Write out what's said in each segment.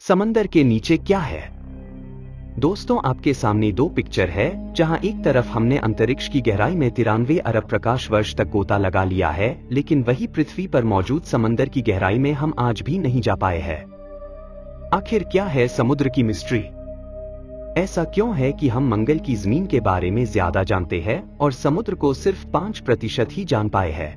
समंदर के नीचे क्या है? दोस्तों, आपके सामने दो पिक्चर है जहां एक तरफ हमने अंतरिक्ष की गहराई में 93 अरब प्रकाश वर्ष तक गोता लगा लिया है, लेकिन वही पृथ्वी पर मौजूद समंदर की गहराई में हम आज भी नहीं जा पाए हैं। आखिर क्या है समुद्र की मिस्ट्री? ऐसा क्यों है कि हम मंगल की जमीन के बारे में ज्यादा जानते हैं और समुद्र को सिर्फ 5% ही जान पाए हैं?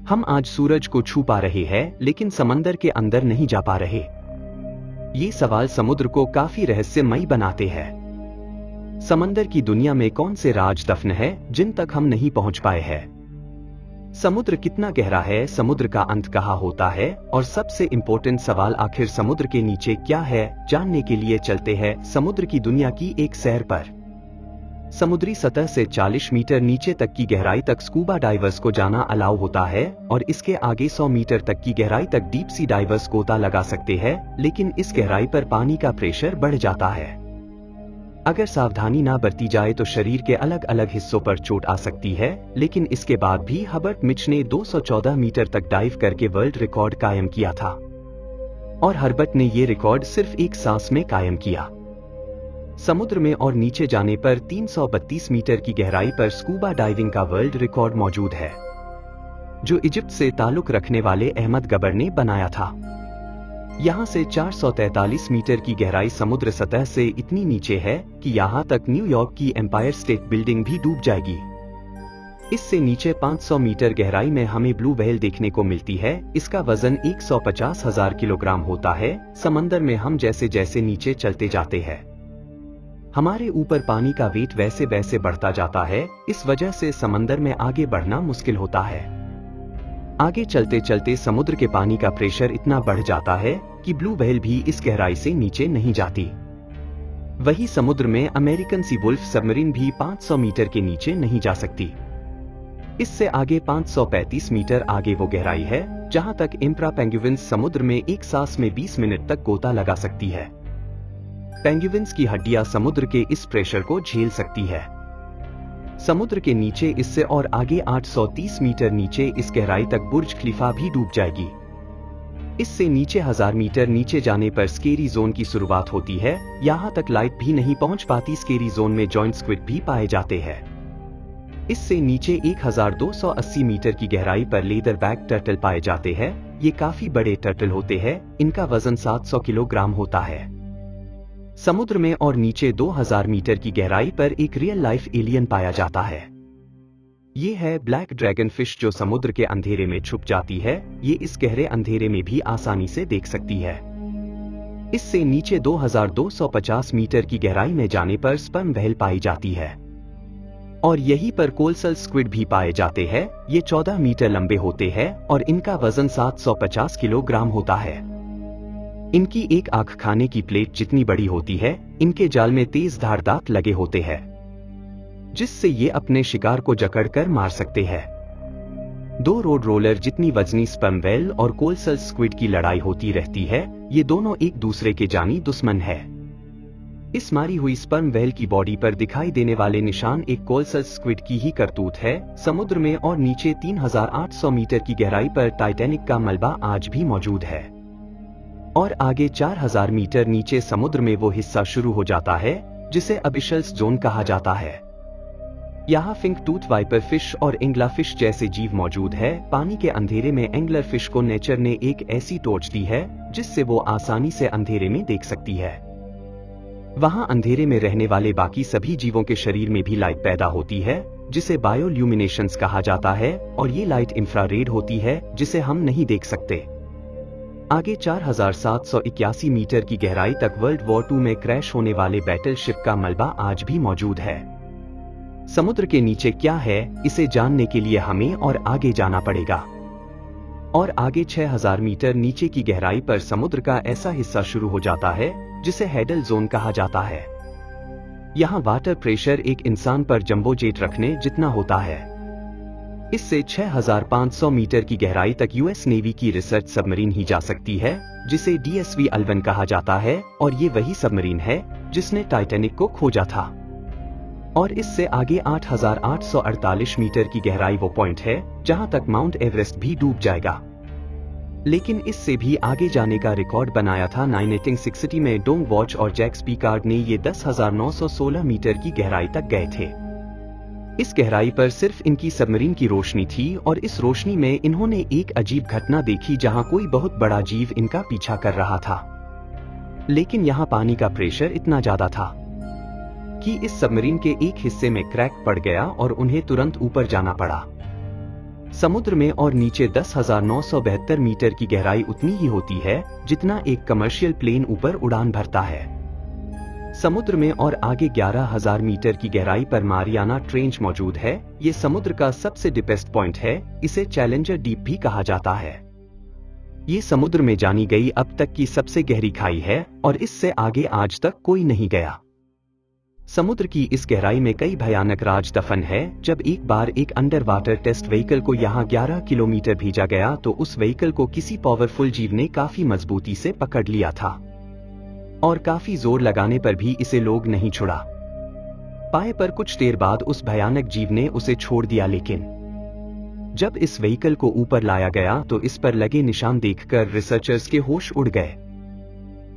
हम आज सूरज को छू पा रहे हैं, लेकिन समंदर के अंदर नहीं जा पा रहे। ये सवाल समुद्र को काफी रहस्यमयी बनाते हैं। समंदर की दुनिया में कौन से राज दफन है जिन तक हम नहीं पहुंच पाए हैं? समुद्र कितना गहरा है? समुद्र का अंत कहाँ होता है? और सबसे इम्पोर्टेंट सवाल, आखिर समुद्र के नीचे क्या है? जानने के लिए चलते हैं समुद्र की दुनिया की एक सैर पर। समुद्री सतह से 40 मीटर नीचे तक की गहराई तक स्कूबा डाइवर्स को जाना अलाउ होता है और इसके आगे 100 मीटर तक की गहराई तक डीप सी डाइवर्स गोता लगा सकते हैं, लेकिन इस गहराई पर पानी का प्रेशर बढ़ जाता है। अगर सावधानी ना बरती जाए तो शरीर के अलग अलग हिस्सों पर चोट आ सकती है, लेकिन इसके बाद भी हर्बर्ट मिच ने 214 मीटर तक डाइव करके वर्ल्ड रिकॉर्ड कायम किया था। और हर्बर्ट ने ये रिकॉर्ड सिर्फ एक सांस में कायम किया। समुद्र में और नीचे जाने पर 332 मीटर की गहराई पर स्कूबा डाइविंग का वर्ल्ड रिकॉर्ड मौजूद है, जो इजिप्ट से ताल्लुक रखने वाले अहमद गबर ने बनाया था। यहां से 443 मीटर की गहराई समुद्र सतह से इतनी नीचे है कि यहां तक न्यूयॉर्क की एम्पायर स्टेट बिल्डिंग भी डूब जाएगी। इससे नीचे 500 मीटर गहराई में हमें ब्लू व्हेल देखने को मिलती है। इसका वजन 150,000 किलोग्राम होता है। समंदर में हम जैसे जैसे नीचे चलते जाते हैं, हमारे ऊपर पानी का वेट वैसे वैसे बढ़ता जाता है। इस वजह से समंदर में आगे बढ़ना मुश्किल होता है। आगे चलते चलते समुद्र के पानी का प्रेशर इतना बढ़ जाता है कि ब्लू व्हेल भी इस गहराई से नीचे नहीं जाती। वही समुद्र में अमेरिकन सी वुल्फ सबमरीन भी 500 मीटर के नीचे नहीं जा सकती। इससे आगे 535 मीटर आगे वो गहराई है जहां तक एम्परा पेंगुइन्स समुद्र में एक सांस में 20 मिनट तक गोता लगा सकती है। पेंगुइन्स की हड्डियां समुद्र के इस प्रेशर को झेल सकती है। समुद्र के नीचे इससे और आगे 830 मीटर नीचे इस गहराई तक बुर्ज खलीफा भी डूब जाएगी। इससे नीचे 1000 मीटर नीचे जाने पर स्केरी जोन की शुरुआत होती है। यहां तक लाइट भी नहीं पहुंच पाती। स्केरी जोन में जॉइंट स्क्विड भी पाए जाते हैं। इससे नीचे 1280 मीटर की गहराई पर लेदर बैक टर्टल पाए जाते हैं। ये काफी बड़े टर्टल होते हैं। इनका वजन 700 किलोग्राम होता है। समुद्र में और नीचे 2000 मीटर की गहराई पर एक रियल लाइफ एलियन पाया जाता है। ये है ब्लैक ड्रैगन फिश, जो समुद्र के अंधेरे में छुप जाती है। ये इस गहरे अंधेरे में भी आसानी से देख सकती है। इससे नीचे 2250 मीटर की गहराई में जाने पर स्पर्म व्हेल पाई जाती है और यहीं पर कोलसल स्क्विड भी पाए जाते हैं। ये 14 मीटर लंबे होते हैं और इनका वजन 750 किलोग्राम होता है। इनकी एक आंख खाने की प्लेट जितनी बड़ी होती है। इनके जाल में तेज धार दांत लगे होते हैं, जिससे ये अपने शिकार को जकड़कर मार सकते हैं। दो रोड रोलर जितनी वजनी स्पर्म व्हेल और कोलसल स्क्विड की लड़ाई होती रहती है। ये दोनों एक दूसरे के जानी दुश्मन है। इस मारी हुई स्पर्म व्हेल की बॉडी पर दिखाई देने वाले निशान एक कोलसल स्क्विड की ही करतूत है। समुद्र में और नीचे 3800 मीटर की गहराई पर टाइटैनिक का मलबा आज भी मौजूद है और आगे 4000 मीटर नीचे समुद्र में वो हिस्सा शुरू हो जाता है जिसे अबिशल्स जोन कहा जाता है। यहाँ फिंक टूथ वाइपर फिश और एंगला फिश जैसे जीव मौजूद है। पानी के अंधेरे में एंगलर फिश को नेचर ने एक ऐसी टॉर्च दी है जिससे वो आसानी से अंधेरे में देख सकती है। वहाँ अंधेरे में रहने वाले बाकी सभी जीवों के शरीर में भी लाइट पैदा होती है, जिसे बायोल्यूमिनेशंस कहा जाता है, और ये लाइट इंफ्रारेड होती है जिसे हम नहीं देख सकते। आगे 4781 मीटर की गहराई तक वर्ल्ड वॉर 2 में क्रैश होने वाले बैटलशिप का मलबा आज भी मौजूद है। समुद्र के नीचे क्या है, इसे जानने के लिए हमें और आगे जाना पड़ेगा। और आगे 6000 मीटर नीचे की गहराई पर समुद्र का ऐसा हिस्सा शुरू हो जाता है जिसे हैडल जोन कहा जाता है। यहाँ वाटर प्रेशर एक इंसान पर जंबो जेट रखने जितना होता है। इससे 6500 मीटर की गहराई तक यूएस नेवी की रिसर्च सबमरीन ही जा सकती है, जिसे डीएसवी अल्वन कहा जाता है, और ये वही सबमरीन है जिसने टाइटैनिक को खोजा था। और इससे आगे 8848 मीटर की गहराई वो पॉइंट है जहां तक माउंट एवरेस्ट भी डूब जाएगा। लेकिन इससे भी आगे जाने का रिकॉर्ड बनाया था 1960 में डोंग वॉच और जैक स्पीकार्ड ने ये 10,916 मीटर की गहराई तक गए थे। इस गहराई पर सिर्फ इनकी सबमरीन की रोशनी थी और इस रोशनी में इन्होंने एक अजीब घटना देखी जहां कोई बहुत बड़ा जीव इनका पीछा कर रहा था। लेकिन यहां पानी का प्रेशर इतना ज्यादा था कि इस सबमरीन के एक हिस्से में क्रैक पड़ गया और उन्हें तुरंत ऊपर जाना पड़ा। समुद्र में और नीचे 10,972 मीटर की गहराई उतनी ही होती है जितना एक कमर्शियल प्लेन ऊपर उड़ान भरता है। समुद्र में और आगे 11,000 मीटर की गहराई पर मारियाना ट्रेंच मौजूद है। ये समुद्र का सबसे डीपेस्ट पॉइंट है, इसे चैलेंजर डीप भी कहा जाता है। ये समुद्र में जानी गई अब तक की सबसे गहरी खाई है और इससे आगे आज तक कोई नहीं गया। समुद्र की इस गहराई में कई भयानक राज दफन है। जब एक बार एक अंडर वाटर टेस्ट व्हीकल को यहाँ 11 किलोमीटर भेजा गया तो उस व्हीकल को किसी पावरफुल जीव ने काफी मजबूती से पकड़ लिया था और काफी जोर लगाने पर भी इसे लोग नहीं छुड़ा पाए। पर कुछ देर बाद उस भयानक जीव ने उसे छोड़ दिया, लेकिन जब इस व्हीकल को ऊपर लाया गया तो इस पर लगे निशान देखकर रिसर्चर्स के होश उड़ गए,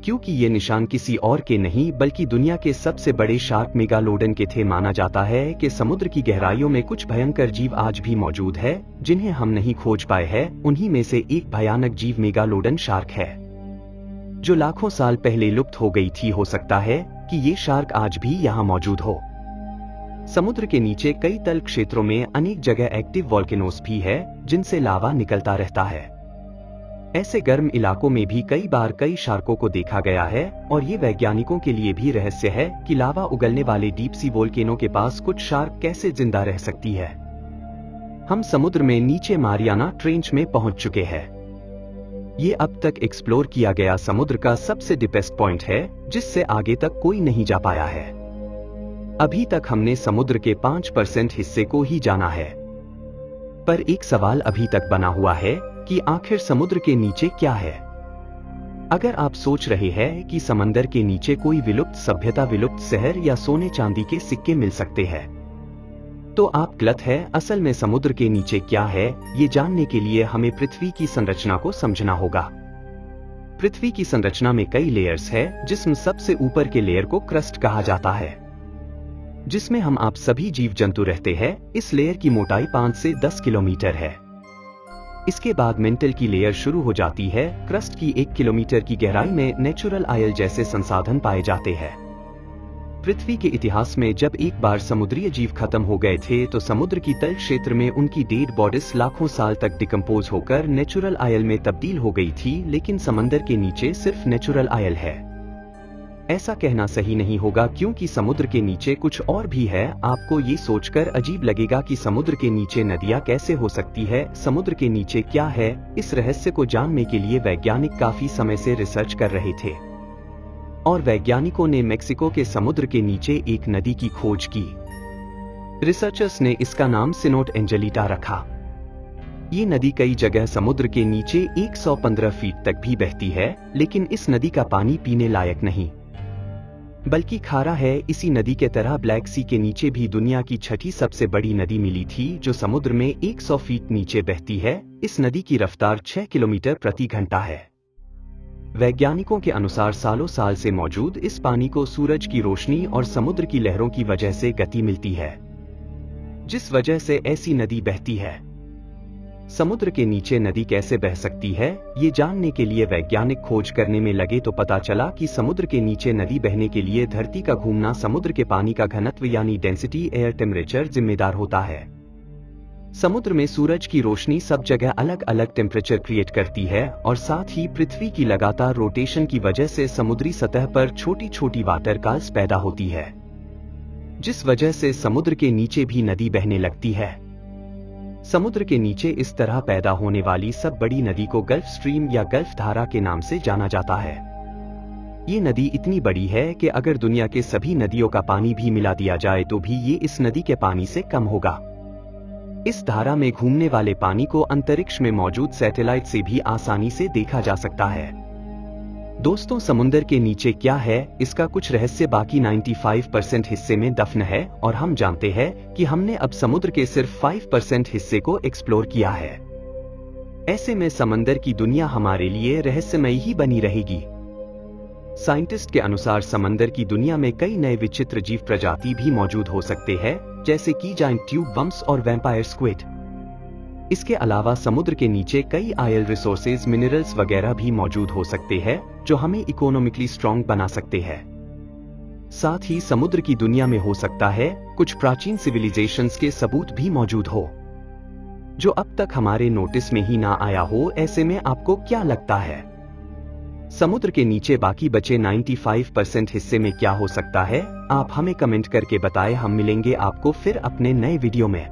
क्योंकि ये निशान किसी और के नहीं बल्कि दुनिया के सबसे बड़े शार्क मेगालोडन के थे। माना जाता है कि समुद्र की गहराइयों में कुछ भयंकर जीव आज भी मौजूद है जिन्हें हम नहीं खोज पाए हैं। उन्हीं में से एक भयानक जीव मेगालोडन शार्क है, जो लाखों साल पहले लुप्त हो गई थी। हो सकता है कि ये शार्क आज भी यहाँ मौजूद हो। समुद्र के नीचे कई तल क्षेत्रों में अनेक जगह एक्टिव वोल्केनोस भी है जिनसे लावा निकलता रहता है। ऐसे गर्म इलाकों में भी कई बार कई शार्कों को देखा गया है और ये वैज्ञानिकों के लिए भी रहस्य है कि लावा उगलने वाले डीप सी वोल्केनो के पास कुछ शार्क कैसे जिंदा रह सकती है। हम समुद्र में नीचे मारियाना ट्रेंच में पहुंच चुके हैं। ये अब तक एक्सप्लोर किया गया समुद्र का सबसे डीपेस्ट पॉइंट है जिससे आगे तक कोई नहीं जा पाया है। अभी तक हमने समुद्र के 5% हिस्से को ही जाना है। पर एक सवाल अभी तक बना हुआ है कि आखिर समुद्र के नीचे क्या है। अगर आप सोच रहे हैं कि समंदर के नीचे कोई विलुप्त सभ्यता, विलुप्त शहर या सोने चांदी के सिक्के मिल सकते हैं, तो आप गलत है। असल में समुद्र के नीचे क्या है, ये जानने के लिए हमें पृथ्वी की संरचना को समझना होगा। पृथ्वी की संरचना में कई लेयर्स है, जिसमें सबसे ऊपर के लेयर को क्रस्ट कहा जाता है, जिसमें हम आप सभी जीव जंतु रहते हैं। इस लेयर की मोटाई 5 से 10 किलोमीटर है। इसके बाद मेंटल की लेयर शुरू हो जाती है। क्रस्ट की 1 किलोमीटर की गहराई में नेचुरल आयल जैसे संसाधन पाए जाते हैं। पृथ्वी के इतिहास में जब एक बार समुद्रीय जीव खत्म हो गए थे तो समुद्र की तल क्षेत्र में उनकी डेड बॉडीज लाखों साल तक डिकम्पोज होकर नेचुरल आयल में तब्दील हो गई थी। लेकिन समंदर के नीचे सिर्फ नेचुरल आयल है, ऐसा कहना सही नहीं होगा, क्योंकि समुद्र के नीचे कुछ और भी है। आपको ये सोचकर अजीब लगेगा कि समुद्र के नीचे नदियां कैसे हो सकती है। समुद्र के नीचे क्या है, इस रहस्य को जानने के लिए वैज्ञानिक काफी समय से रिसर्च कर रहे थे और वैज्ञानिकों ने मेक्सिको के समुद्र के नीचे एक नदी की खोज की। रिसर्चर्स ने इसका नाम सिनोट एंजेलिटा रखा। ये नदी कई जगह समुद्र के नीचे 115 फीट तक भी बहती है, लेकिन इस नदी का पानी पीने लायक नहीं बल्कि खारा है। इसी नदी के तरह ब्लैक सी के नीचे भी दुनिया की 6ठी सबसे बड़ी नदी मिली थी, जो समुद्र में 100 फीट नीचे बहती है। इस नदी की रफ्तार 6 किलोमीटर प्रति घंटा है। वैज्ञानिकों के अनुसार सालों साल से मौजूद इस पानी को सूरज की रोशनी और समुद्र की लहरों की वजह से गति मिलती है, जिस वजह से ऐसी नदी बहती है। समुद्र के नीचे नदी कैसे बह सकती है, ये जानने के लिए वैज्ञानिक खोज करने में लगे तो पता चला कि समुद्र के नीचे नदी बहने के लिए धरती का घूमना, समुद्र के पानी का घनत्व यानी डेंसिटी, एयर टेम्परेचर जिम्मेदार होता है। समुद्र में सूरज की रोशनी सब जगह अलग अलग टेम्परेचर क्रिएट करती है और साथ ही पृथ्वी की लगातार रोटेशन की वजह से समुद्री सतह पर छोटी छोटी वाटर कॉल्स पैदा होती है, जिस वजह से समुद्र के नीचे भी नदी बहने लगती है। समुद्र के नीचे इस तरह पैदा होने वाली सब बड़ी नदी को गल्फ स्ट्रीम या गल्फ धारा के नाम से जाना जाता है। ये नदी इतनी बड़ी है कि अगर दुनिया के सभी नदियों का पानी भी मिला दिया जाए तो भी ये इस नदी के पानी से कम होगा। इस धारा में घूमने वाले पानी को अंतरिक्ष में मौजूद सैटेलाइट से भी आसानी से देखा जा सकता है। दोस्तों, समुद्र के नीचे क्या है, इसका कुछ रहस्य बाकी 95% हिस्से में दफन है और हम जानते हैं कि हमने अब समुद्र के सिर्फ 5% हिस्से को एक्सप्लोर किया है। ऐसे में समंदर की दुनिया हमारे लिए रहस्यमयी ही बनी रहेगी। साइंटिस्ट के अनुसार समंदर की दुनिया में कई नए विचित्र जीव प्रजाति भी मौजूद हो सकते हैं, जैसे कि जायंट ट्यूब वर्म्स और वैम्पायर स्क्विड। इसके अलावा समुद्र के नीचे कई ऑयल रिसोर्सेज, मिनरल्स वगैरह भी मौजूद हो सकते हैं, जो हमें इकोनॉमिकली स्ट्रॉन्ग बना सकते हैं। साथ ही समुद्र की दुनिया में हो सकता है कुछ प्राचीन सिविलाइजेशंस के सबूत भी मौजूद हो, जो अब तक हमारे नोटिस में ही ना आया हो। ऐसे में आपको क्या लगता है, समुद्र के नीचे बाकी बचे 95% हिस्से में क्या हो सकता है? आप हमें कमेंट करके बताएं। हम मिलेंगे आपको फिर अपने नए वीडियो में।